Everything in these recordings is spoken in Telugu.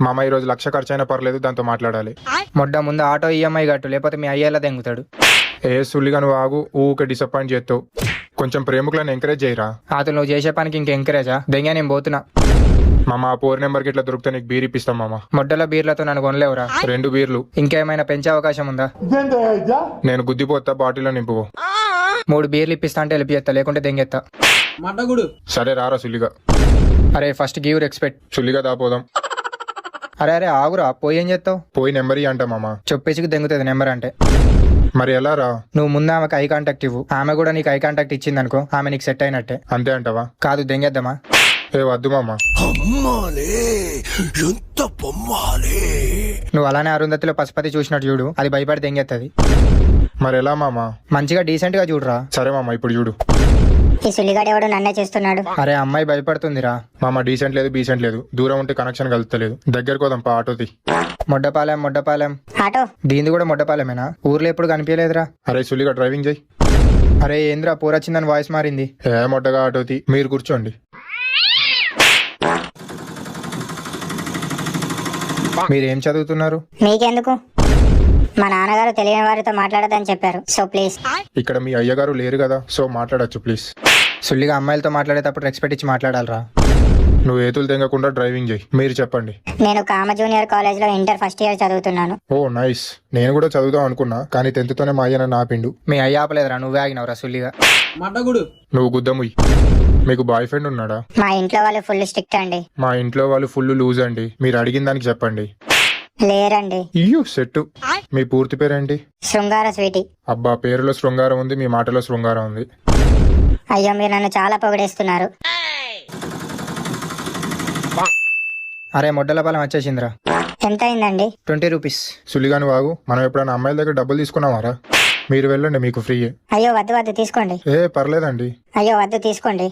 మామ ఈ రోజు 1,00,000 ఖర్చైనా పర్లేదు, దాంతో మాట్లాడాలి. మొడ్డ ముందు ఆటో ఈఎంఐ కట్టు, లేకపోతే మీ అయ్యేలా దెంగుతాడు. ఏ సుల్లిగా నువ్వు ఆగు, ఊకే డిసప్పాయింట్ చేస్తావు. కొంచెం ప్రేమికులను ఎంకరేజ్ చేయరా. అతను నువ్వు చేసే పనికి ఇంక ఎంకరేజా? దెంగా నేను పోతున్నా. మామ ఆ 4 నెంబర్కి ఇట్లా దొరికితే నీకు బీర్ ఇప్పిస్తాం మామ. మొడ్డల బీర్లతో నన్ను కొనలేవురా. 2 బీర్లు. ఇంకేమైనా పెంచే అవకాశం ఉందా? నేను గుద్దిపోతా, బాటిల్లో నింపుకో. 3 బీర్లు ఇప్పిస్తా అంటే హెల్ప్ చేస్తా, లేకుంటే దెంగెత్తా. సరే రారా సుల్లిగా. అరే ఫస్ట్ గివ్ రెస్పెక్ట్. సుల్లిగా దాపోదాం. అరే అరే ఆగురా, పోయి ఏం చేస్తావు? పోయి నెంబర్ అంట మామ. చెప్పేసి దెంగుతుంది నెంబర్ అంటే. మరి ఎలా రా? నువ్వు ముందు ఆమెకు ఐ కాంటాక్ట్ ఇవ్వు, ఆమె కూడా నీకు ఐ కాంటాక్ట్ ఇచ్చింది అనుకో, ఆమె నీకు సెట్ అయినట్టే. అంతే అంటవా? కాదు దెంగేద్దామా? ఏ వద్దు మామ. నువ్వు అలానే అరుంధతిలో పశుపతి చూసినట్టు చూడు, అది భయపడి దెంగెత్తది. మరి ఎలా మామ? మంచిగా డీసెంట్ గా చూడురా. సరే మామ, ఇప్పుడు చూడు. ఈ సుల్లిగాడు ఎవడు నన్నే చేస్తున్నాడు. అరే అమ్మాయి భయపడుతుందిరా. మామ డీసెంట్ లేదు, బీసెంట్ లేదు. దూరం ఉంటే కనెక్షన్ కలుస్తలేదు. దగ్గరకు పోదాం పా, ఆటోది. మొడ్డపాలెం. ఆటో దీనిది కూడా మొడ్డపాలెమేనా? ఊర్లో ఎప్పుడు కనిపించలేదురా. అరే సుల్లిగా డ్రైవింగ్ చేయి. అరే ఏంద్రా పోరొచ్చిందని వాయిస్ మారింది. ఏ మొట్టగా ఆటోది, మీరు కూర్చోండి. మీరేం చదువుతున్నారు? మీకెందుకు? మా నాన్నగారు తెలియని వారితో మాట్లాడదని చెప్పారు, సో ప్లీజ్. ఇక్కడ మీ అయ్యగారు లేరు కదా, సో మాట్లాడచ్చు ప్లీజ్. సుల్లిగా అమ్మాయిలతో మాట్లాడేటప్పుడు రెస్పెక్ట్ ఇచ్చి మాట్లాడాలరా. నువ్వు ఏతులు తెగకుండా డ్రైవింగ్ చేయి. మీరు చెప్పండి. నేను కామ జూనియర్ కాలేజ్ లో ఇంటర్ ఫస్ట్ ఇయర్ చదువుతున్నాను. ఓ నైస్. నేను కూడా చదువుదాం అనుకున్నా, కానీ 10th తోనే మా అయ్య నన్ను ఆపిండు. మీ అయ్య ఆపలేదురా, నువ్వే ఆగినవరా సుల్లిగా. నువ్వు గుద్దముయ్. మీకు బాయ్ ఫ్రెండ్ ఉన్నాడా? మా ఇంట్లో వాళ్ళు ఫుల్ స్ట్రిక్ట్ అండి. మా ఇంట్లో వాళ్ళు ఫుల్ లూజ్ అండి. మీరు అడిగిన దానికి చెప్పండి. లేరండి. ఇయ్యో సెట్టు. మీ పూర్తి పేరేంటి? శృంగార స్వీటీ. అబ్బా, పేరులో శృంగారం ఉంది, మీ మాటలో శృంగారం ఉంది. అయ్యో మీరు నన్ను చాలా పొగిడేస్తున్నారు. అరే మొడ్డల పాలెం వచ్చేసిందిరా. ఎంత అయిందండి? 20 రూపీస్. సులిగాని వాగు. మనం ఎప్పుడైనా అమ్మాయిల దగ్గర డబ్బులు తీసుకున్నావారా? మీరు వెళ్ళండి, మీకు ఫ్రీ. అయ్యో వద్దు తీసుకోండి. ఏ పర్లేదండి. అయ్యో వద్దు తీసుకోండి.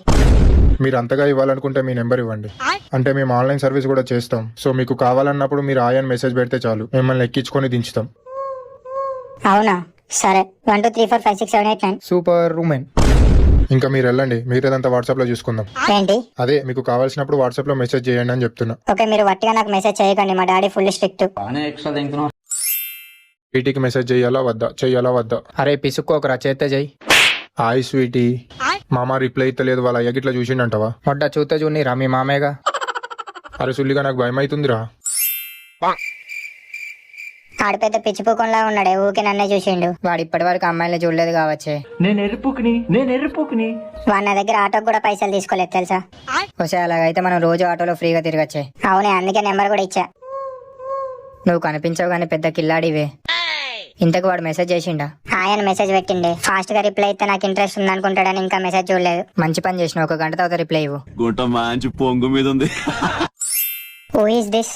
మీరు అంతగా ఇవ్వాలనుకుంటే మీ నెంబర్ ఇవ్వండి. అంటే మేము ఆన్లైన్ సర్వీస్ కూడా చేస్తాం. సో మీకు కావాలన్నప్పుడు మీరు ఆయన్ మెసేజ్ పెడితే చాలు, మిమ్మల్ని ఎక్కించుకొని దించుతాం. అవునా? సరే. 1 2 3 4 5 6 7 8 9. Super women. ఇంకా మీరు వెళ్ళండి, మిగతాదంతా వాట్సాప్ లో చూసుకుందాం. ఏంటి? అదే మీకు కావాల్సినప్పుడు వాట్సాప్ లో మెసేజ్ చేయండి అని చెప్తున్నా. ఓకే, మీరు వట్టిగా నాకు మెసేజ్ చేయకండి, మా డాడీ ఫుల్ స్ట్రిక్ట్. స్వీటీకి మెసేజ్ చెయ్యాలా వద్దా? అరే పిసుక్కోకరా, చేస్తే చెయ్యి. Hi sweetie. మామ రిప్లై ఇస్తలేదు, వాళ్ళ అయ్యకి ఇట్లా చూసిండంటవా? మొడ్డ చూస్తే చూడనిరా మీ మామయ్యగా. అరే సుల్లిగా నాకు భయం అవుతుందిరా. ఆడు పెద్ద పిచ్చిపోకుండా ఉన్నాడే, ఊకే నన్నే చూసిండు. వాడు ఇప్పటి వరకు అమ్మాయిని చూడలేదు కావచ్చే. నేను ఎర్రిపుకుని వాడు నా దగ్గర ఆటోకి కూడా పైసలు తీసుకోలేదు తెలుసా. వస్తే అలాగైతే మనం రోజు ఆటోలో ఫ్రీగా తిరగచ్చే. అవునే, అందుకే నెంబర్ కూడా ఇచ్చా. నువ్వు కనిపించవు కానీ పెద్ద కిల్లాడివే. ఇంతకు వాడు మెసేజ్ చేసిండా? ఆయన మెసేజ్ పెట్టిండే. ఫాస్ట్ గా రిప్లై ఇస్తే నాకు ఇంట్రెస్ట్ ఉంది అనుకుంటాడని ఇంకా మెసేజ్ చూడలేదు. మంచి పని చేసిన, 1 గంట తర్వాత రిప్లై ఇవ్వు. గుంట మంచి పొంగు మీద ఉంది. Who is this?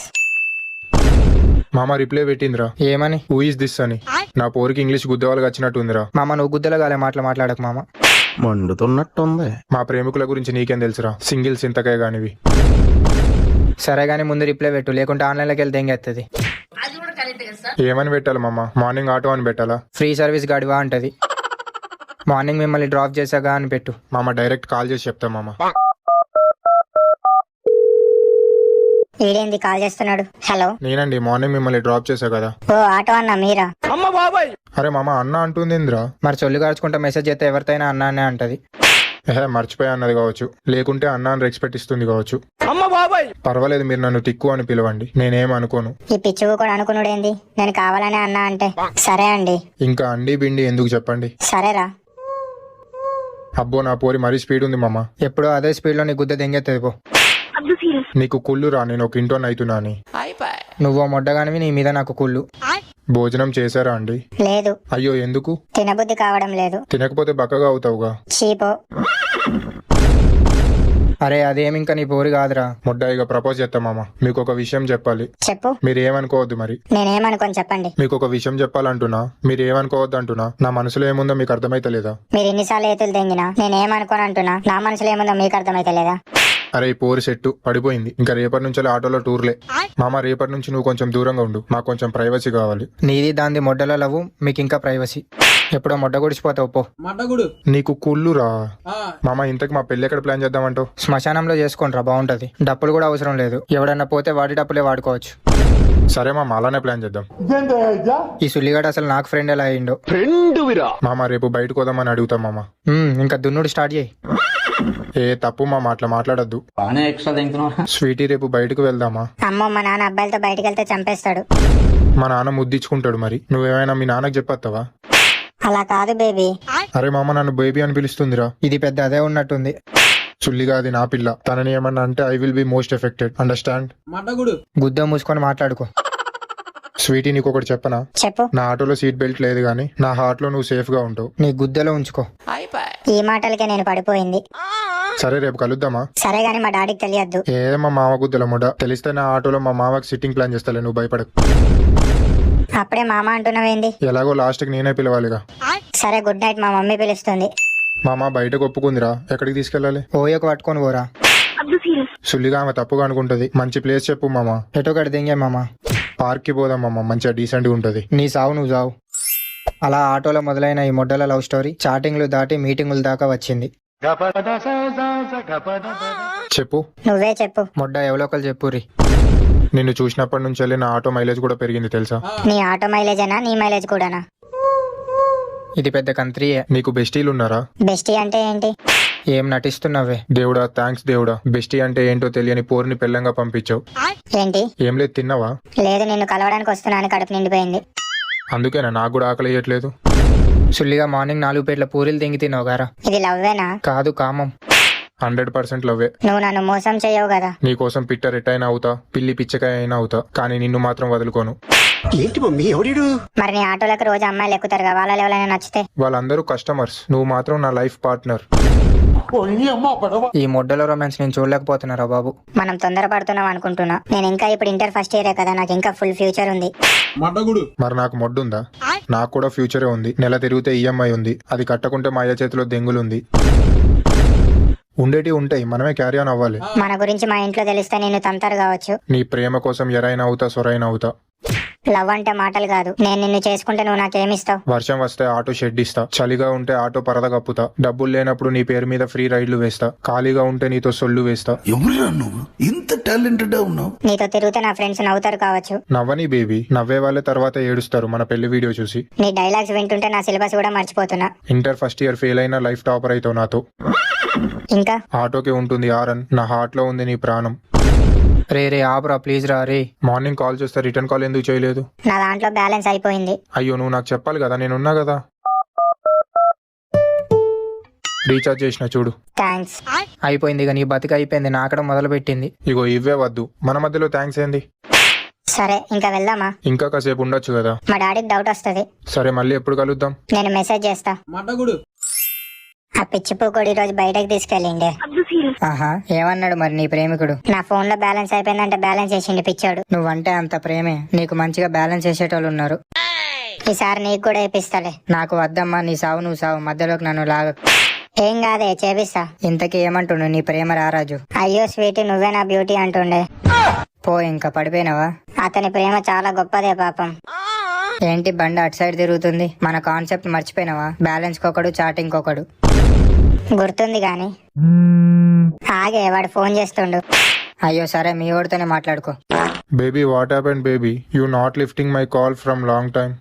మామ రిప్లై పెట్టిందిరా. ఏమని? హూ ఇస్ దిస్ అని. నా పోరికి ఇంగ్లీష్ గుద్దవాళ్ళకి వచ్చినట్టుందిరా. మామ నువ్వు గుద్దలో గాలే మాట్లాడకు మామ. మండుతున్నట్టుంది. మా ప్రేమికుల గురించి నీకేం తెలుసురా, సింగిల్స్ ఇంతకే గానివి. సరే గానీ ముందు రిప్లై పెట్టు, లేకుంటే ఆన్లైన్లోకి వెళ్తే దెంగెత్తది. ఏమని పెట్టాలి మామ? మార్నింగ్ ఆటో అని పెట్టాలా? ఫ్రీ సర్వీస్ గాడివా అంటది. మార్నింగ్ మిమ్మల్ని డ్రాప్ చేసాగా అని పెట్టు. మామ డైరెక్ట్ కాల్ చేసి చెప్తా మామ. ఈడేంది కాల్ చేస్తున్నాడు? హలో. నేనండి, మార్నింగ్ మిమ్మల్ని డ్రాప్ చేసా కదా. ఓ ఆటో అన్న మీరా? అరే మామ అన్న అంటుంది ఇంద్రా. మరి చొల్లు కాల్చుకుంటా మెసేజ్ చేస్తే ఎవరితైనా అన్నానే అంటది. మర్చిపోయా అన్నది కావచ్చు, లేకుంటే అన్న అని రెస్పెక్ట్ ఇస్తుంది కావచ్చు. పర్వాలేదు, మీరు నన్ను తిక్కు అని పిలవండి, నేనేం అనుకోను. ఈ పిచ్చుకు కూడా అనుకున్నాడేంది? నేను కావాలనే అన్నా అంటే. సరే అండి. ఇంకా అండి బిండి ఎందుకు చెప్పండి. సరేరా. అబ్బో నా పోరి మరీ స్పీడ్ ఉంది మామ. ఎప్పుడో అదే స్పీడ్ లో నీ గుద్ద దెంగెత్తది పో. నీకు కుళ్ళురా, నేను ఒక ఇంటోన్ అవుతున్నా అని. నువ్వు మొడ్డగానివి, నీ మీద నాకు కుళ్ళు. భోజనం చేశారా అండి? లేదు. అయ్యో ఎందుకు? తినబుద్ధి కావడం లేదు. తినకపోతే బక్కగా అవుతావుగా. చీపో. అరే అదేమి ఇంకా నీ పోరి కాదురా. ముడ్డాయిగా ప్రపోజ్ చేస్తా మామ. మీకు ఒక విషయం చెప్పాలి. చెప్పు. మీరు ఏమనుకోవద్దు మరి. నేనేమనుకోని చెప్పండి. మీకు ఒక విషయం చెప్పాలంటున్నా, మీరు ఏమనుకోవద్దు అంటున్నా. నా మనసులో ఏముందో మీకు అర్థమైతలేదా? మీరు ఎన్నిసార్లు ఏతులు తెంగినా నేనేమనుకోని అంటున్నా, నా మనసులో ఏముందో మీకు అర్థమైతలేదా? అరే ఈ పోరి సెట్టు పడిపోయింది. ఇంకా రేపటి నుంచి ఆటోలో టూర్లే. మామ రేపటి నుంచి నువ్వు కొంచెం దూరంగా ఉండు, మాకు కొంచెం ప్రైవసీ కావాలి. నీది దాంది మొడ్డల లవ్వు, మీకు ఇంకా ప్రైవసీ. ఎప్పుడో మొడ్డ గుడిచిపోతావు పో. నీకు కుళ్ళురా మామ. ఇంతకు మా పెళ్లి ఎక్కడ ప్లాన్ చేద్దామంటావు? శ్మశానంలో చేసుకుంటారా, బాగుంటది. డప్పులు కూడా అవసరం లేదు, ఎవడన్నా పోతే వాడి డప్పులే వాడుకోవచ్చు. సరే మామ, అలానే ప్లాన్ చేద్దాం. ఈ సుల్లిగాడు అసలు నాకు ఫ్రెండ్ ఎలా అయిండో. మామ రేపు బయటకు పోదామని అడుగుతాం మామ. ఇంకా దున్నుడు స్టార్ట్ చేయి. ఏ తప్పు మామ, అట్లా మాట్లాడద్దు. బాగానే ఎక్స్ట్రా తింటున్నావు. స్వీటీ రేపు బయటకు వెళ్దామా? అమ్మో మా నాన్న అబ్బాయిలతో బయటికి వెళ్తే చంపేస్తాడు. మా నాన్న ముద్దిచ్చుకుంటాడు. మరి నువ్వేమైనా మీ నాన్నకు చెప్పేస్తావా? అలా కాదు బేబీ. అరే మామ, నన్ను బేబీ అని పిలుస్తుందిరా. ఇది పెద్ద అదే ఉన్నట్టుంది. చుల్లిగా అది నా పిల్ల. తనని ఏమన్నా అంటే I will be most affected. Understand? గుద్ద మూసుకొని మాట్లాడుకో. స్వీటీ నీకు ఒకటి చెప్పనా? చెప్పు. నా ఆటోలో సీట్ బెల్ట్ లేదు గానీ నా హార్ట్ లో నువ్వు సేఫ్ గా ఉంటావు. నీ గుద్దలో ఉంచుకో. ఈ మాటలకే నేను పడిపోయింది. సరే రేపు కలుద్దామా? సరే గాని మా డాడీకి తెలియద్దు. ఏ మా మామ గుద్దల ముడ తెలిస్తే నా ఆటోలో మా మామకి సిట్టింగ్ ప్లాన్ చేస్తాలే, నువ్వు భయపడకు. అప్పుడే మామ అంటున్నావేంది? ఎలాగో లాస్ట్ కి నేనే పిలవాలిగా. సరే గుడ్ నైట్, మా మమ్మీ పిలుస్తుంది. మామ బయటకు ఒప్పుకుందిరా. ఎక్కడికి తీసుకెళ్ళాలి? ఓయకు పట్టుకొని పోరా. సుల్లిగా ఆమె తప్పుగా అనుకుంటది. మంచి ప్లేస్ చెప్పు మామ. ఎటో కడి దింగే మామ. పార్క్ కి పోదాం మామ, మంచిగా డీసెంట్ గా ఉంటది. నీ సావు నువ్వు సావు. అలా ఆటోలో మొదలైన ఈ మొడ్డల లవ్ స్టోరీ చాటింగ్లు దాటి మీటింగులు దాకా వచ్చింది. చెప్పు. నువ్వే చెప్పు. మొడ్డ ఎవలోకలు చెప్పుర్రి. నిన్ను చూసినప్పటి నుంచి నా ఆటో మైలేజ్ కూడా పెరిగింది తెలుసా? నీ ఆటో మైలేజేనా, నీ మైలేజ్ కూడానా? ఇది పెద్ద కంత్రీయే. నీకు బెస్టీలు ఉన్నారా? బెస్టీ అంటే ఏంటి? ఏం నటిస్తున్నావే? దేవుడా థ్యాంక్స్ దేవుడా. బెస్టీ అంటే ఏంటో తెలియని పోరుని పెళ్ళంగా పంపించావు. ఏంటి? ఏం లేదు, తిన్నావా? లేదు, నిన్ను కలవడానికి వస్తున్నాను, కడుపు నిండిపోయింది. అందుకేనా నాకు కూడా ఆకలి వేయట్లేదు. సుల్లిగా మార్నింగ్ 4 ప్లేట్ల పూరీలు తింగి తిన్నావు గారా? ఇది లవ్వేనా? కాదు, కామం. 100% లవ్వే. నువ్వు నన్ను మోసం చేయవు కదా. నీకోసం పిట్ట రెట్టయినా అవుతా, పిల్లి పిచ్చకాయ అయినా అవుతా, కానీ నిన్ను మాత్రం వదులుకోను. మరి నీ ఆటోలకు రోజు అమ్మాయిలు ఎక్కుతారు కదా, వాళ్ళలో ఎవరైనా నచ్చితే? వాళ్ళందరూ కస్టమర్స్, నువ్వు మాత్రం నా లైఫ్ పార్ట్నర్. ఈ మొడ్డల రొమాన్స్ నేను చూడలేకపోతున్నారా బాబు. మనం తొందరపడుతున్నాం అనుకుంటున్నా. నేను ఇంకా ఇప్పుడు ఇంటర్ ఫస్ట్ ఇయరే కదా, నాకు ఇంకా ఫుల్ ఫ్యూచర్ ఉంది. మరి నాకు మొడ్డుందా? నాకు కూడా ఫ్యూచరే ఉంది. నెల తిరిగితే ఈఎంఐ ఉంది, అది కట్టకుంటే మా అయ్య చేతిలో దెంగులుంది. ఉండేటి ఉంటాయి, మనమే క్యారీ ఆన్ అవ్వాలి. మన గురించి మా ఇంట్లో తెలిస్తే నిన్ను తంతారు కావచ్చు. నీ ప్రేమ కోసం ఎరైనా అవుతా, సొరైనా అవుతా. లవ్ అంటే మాటలు కాదు. నేను నిన్ను చేసుకుంటే నువ్వు నాకేమిస్తావు? వర్షం వస్తే ఆటో షెడ్ ఇస్తా, చలిగా ఉంటే ఆటో పరద కప్పుతా, డబ్బులు లేనప్పుడు నీ పేరు మీద ఫ్రీ రైడ్లు వేస్తా, ఖాళీగా ఉంటే నీతో సొల్లు వేస్తా. ఎవరురా నువ్వు ఇంత టాలెంటెడ్ ఉన్నావు? నీతో తిరిగితే నా ఫ్రెండ్స్ నవ్వుతారు కావచ్చు. నవ్వని బేబీ, నవ్వే వాళ్ళే తర్వాత ఏడుస్తారు మన పెళ్లి వీడియో చూసి. నీ డైలాగ్స్ వింటుంటే నా సిలబస్ కూడా మర్చిపోతున్నా. ఇంటర్ ఫస్ట్ ఇయర్ ఫెయిల్ అయినా లైఫ్ టాపర్ అవుతావు నాతో. ఇంకా ఆటోకి ఉంటుంది ఆరన్, నా హార్ట్ లో ఉంది నీ ప్రాణం. రే రే ఆపురా ప్లీజ్ రా రే. మార్నింగ్ కాల్ చేస్తే రిటర్న్ కాల్ ఎందుకు చేయలేదు? నా దాంట్లో బ్యాలెన్స్ అయిపోయింది. అయ్యో నువ్వు నాకు చెప్పాలి కదా, నేనున్నా కదా. రీఛార్జ్ చేసిన చూడు. థ్యాంక్స్. అయిపోయింది ఇక నీ బతికి అయిపోయింది, నాకడం మొదలు పెట్టింది. ఇగో ఇవ్వే వద్దు, మన మధ్యలో థ్యాంక్స్ ఏంది? సరే ఇంకా వెళ్దామా? ఇంకా కాసేపు ఉండొచ్చు కదా. మా డాడీకి డౌట్ వస్తుంది. సరే మళ్ళీ ఎప్పుడు కలుద్దాం? నేను మెసేజ్ చేస్తా. ఆ పిచ్చి పూకోడి రోజు బయటకు తీసుకెళ్ళిండే. ఆహా, ఏమన్నాడు మరి నీ ప్రేమికుడు? నా ఫోన్ లో బ్యాలెన్స్ అయిపోయిందంటే బ్యాలెన్స్ చేసిండు పిచ్చాడు. నువ్వంటే అంత ప్రేమే, నీకు మంచిగా బ్యాలెన్స్ చేసేటోళ్ళు ఉన్నారు. ఈసారి నీకు కూడా వేపిస్తాలే. నాకు వద్దమ్మా, నీ సావు నువ్వు సావు, మధ్యలోకి నన్ను లాగ. ఏం కాదే, చేపిస్తా. ఇంతకీ ఏమంటుండు నీ ప్రేమ రారాజు? అయ్యో స్వీటీ, నువ్వే నా బ్యూటీ అంటుండే. పో, ఇంకా పడిపోయినావా? అతని ప్రేమ చాలా గొప్పదే పాపం. ఏంటి బండి అటు సైడ్ తిరుగుతుంది? మన కాన్సెప్ట్ మర్చిపోయినావా? బ్యాలెన్స్ కొకడు, చాటింగ్ కొకడు. గుర్తుంది గాని ఆగే, వాడు ఫోన్ చేస్తుండు. అయ్యో సరే, మీ ఓడితోనే మాట్లాడుకో. Baby what happened baby? You not lifting my call from long time.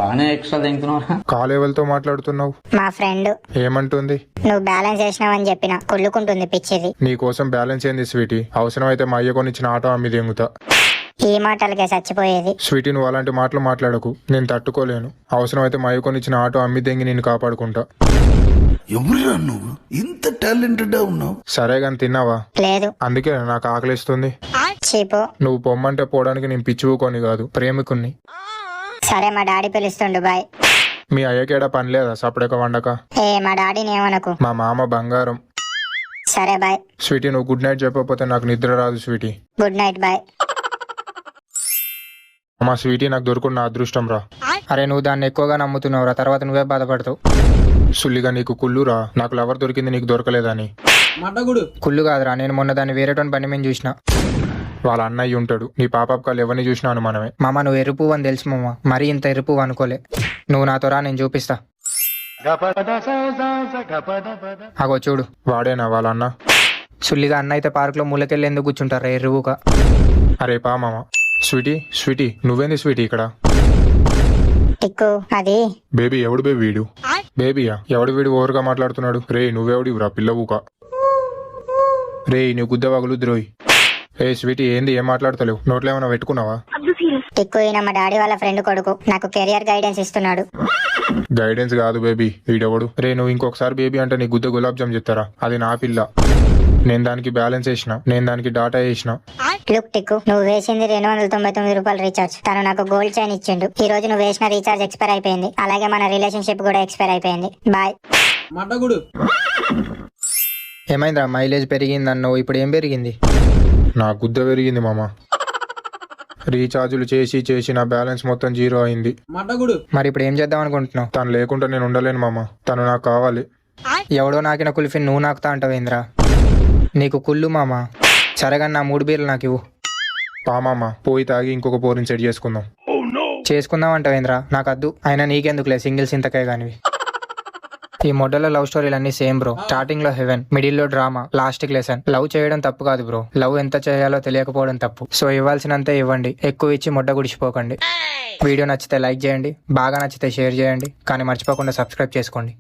బాగానే ఎక్స్ట్రా తింటున్నావు. కాల్ ఎవరితో మాట్లాడుతున్నావు? మా ఫ్రెండ్. ఏమంటుంది? నువ్వు బ్యాలెన్స్ చేసినావని చెప్పిన, కుళ్ళుకుంటుంది పిచ్చిది. నీ కోసం బ్యాలెన్స్ ఏంది స్వీటీ? అవసరమైతే మా అయ్య కొనిచ్చిన ఆటో అమ్మి దెంగుతా. ఈ మాటలకే చచ్చిపోయేది. స్వీటీ నువ్వు అలాంటి మాటలు మాట్లాడకు, నేను తట్టుకోలేను. అవసరమైతే మా అయ్య కొనిచ్చిన ఆటో అమ్మి దెంగి నేను కాపాడుకుంటా. ఎవరురా నువ్వు ఇంత టాలెంటెడ్ ఉన్నావు? సరే గాని తిన్నావా? లేదు. అందుకే నాకు ఆకలిస్తుంది. చీపు. నువ్వు పొమ్మంటే పోవడానికి నేను పిచ్చివుకొని కాదు, ప్రేమికుణ్ణి. సరే మా డాడీ పిలుస్తుండు, బాయ్. మీ అయ్యకేడా పని లేదా సపడక వండక? మా డాడీని ఏమనకు. మా మామ బంగారం. సరే బాయ్. స్వీటీ నువ్వు గుడ్ నైట్ చెప్పకపోతే నాకు నిద్ర రాదు స్వీటీ. Good night, bye. మా స్వీటీ నాకు దొరుకున్న అదృష్టం రా. అరే నువ్వు దాన్ని ఎక్కువగా నమ్ముతున్నావురా, తర్వాత నువ్వే బాధపడతావు. సుల్లిగా నీకు కుళ్ళురా, నాకు లవర్ దొరికింది నీకు దొరకలేదని. కుళ్ళు కాదురా, నేను మొన్న దాన్ని వేరేటోని బండి మీద చూసిన. వాళ్ళ అన్నయ్య ఉంటాడు. నీ పాపకాలు ఎవరిని చూసినా అనుమానమే. మామ నువ్వు ఎరుపు అని తెలుసు మామ, మరీ ఇంత ఎరుపు అనుకోలే. నువ్వు నాతో రా, నేను చూపిస్తా. అగో చూడు, వాడేనా వాళ్ళ అన్న? సుల్లిగా అన్న అయితే పార్క్ లో మూలకెళ్ళి ఎందుకు కూర్చుంటారా ఎరువుగా? అరే పా మామ. స్వీటీ నువ్వేంది స్వీటీ ఇక్కడ? టిక్కు అది బేబీ ఎవడు బేబీ వీడు? బేబీయా? ఎవడు వీడు ఓవర్గా మాట్లాడుతున్నాడు? రే నువ్వెవడివురా పిల్లవుకా? రే నువ్వు గుద్దవాగులు ద్రోహి. ఏ స్వీటీ ఏంది, ఏం మాట్లాడతలేవు? నోట్లో ఏమైనా పెట్టుకున్నావా? టిక్కు ఈయన మా డాడీ వాళ్ళ ఫ్రెండ్ కొడుకు, నాకు కెరియర్ గైడెన్స్ ఇస్తున్నాడు. గైడెన్స్ కాదు బేబీ, వీడెవడు? రే నువ్వు ఇంకొకసారి బేబీ అంటే నీ గుద్ద గులాబ్ జామ్ చెప్తారా? అది నా పిల్ల. నేను దానికి బ్యాలెన్స్ వేసిన, నేను దానికి డాటా వేసిన. లుక్ టిక్కు, నువ్వు వేసింది 299 రూపాయలు రీఛార్జ్. తను నాకు గోల్డ్ చైన్ ఇచ్చిండు. ఈ రోజు నువ్వు వేసిన రీఛార్జ్ ఎక్స్పైర్ అయిపోయింది. అలాగే మన రిలేషన్షిప్ కూడా ఎక్స్పైర్ అయిపోయింది. బాయ్. ఏమైందిరా, మైలేజ్ పెరిగింది అన్నావు, ఇప్పుడు ఏం పెరిగింది? నా గుద్ద పెరిగింది మామ. రీఛార్జులు చేసి నా బ్యాలెన్స్ మొత్తం జీరో అయింది. మరి ఇప్పుడు ఏం చేద్దాం అనుకుంటున్నావు? తను లేకుండా నేను ఉండలేను మామ. తను నాకు కావాలి. ఎవడో నాకిన కుల్ఫీ నువ్వు నాకుతా అంటావేంద్రా? నీకు కుళ్ళు మామ. సరేగా నా 3 బీర్లు నాకు ఇవ్వు. పా మామ, పోయి తాగి ఇంకొక పోరిని సెట్ చేసుకుందాం. చేసుకుందాం అంటావేంద్రా? నాకు అద్దు. అయినా నీకెందుకులే, సింగిల్స్ ఇంతకే కానివి. ఈ మోడల్ లవ్ స్టోరీలు అన్ని సేమ్ బ్రో. స్టార్టింగ్ లో హెవెన్, మిడిల్ లో డ్రామా, లాస్ట్ కి లెసన్. లవ్ చేయడం తప్పు కాదు బ్రో, లవ్ ఎంత చేయాలో తెలియకపోవడం తప్పు. సో ఇవ్వాల్సినంతే ఇవ్వండి, ఎక్కువ ఇచ్చి మొడ్డ గుడిచిపోకండి. వీడియో నచ్చితే లైక్ చేయండి, బాగా నచ్చితే షేర్ చేయండి, కానీ మర్చిపోకుండా సబ్స్క్రైబ్ చేసుకోండి.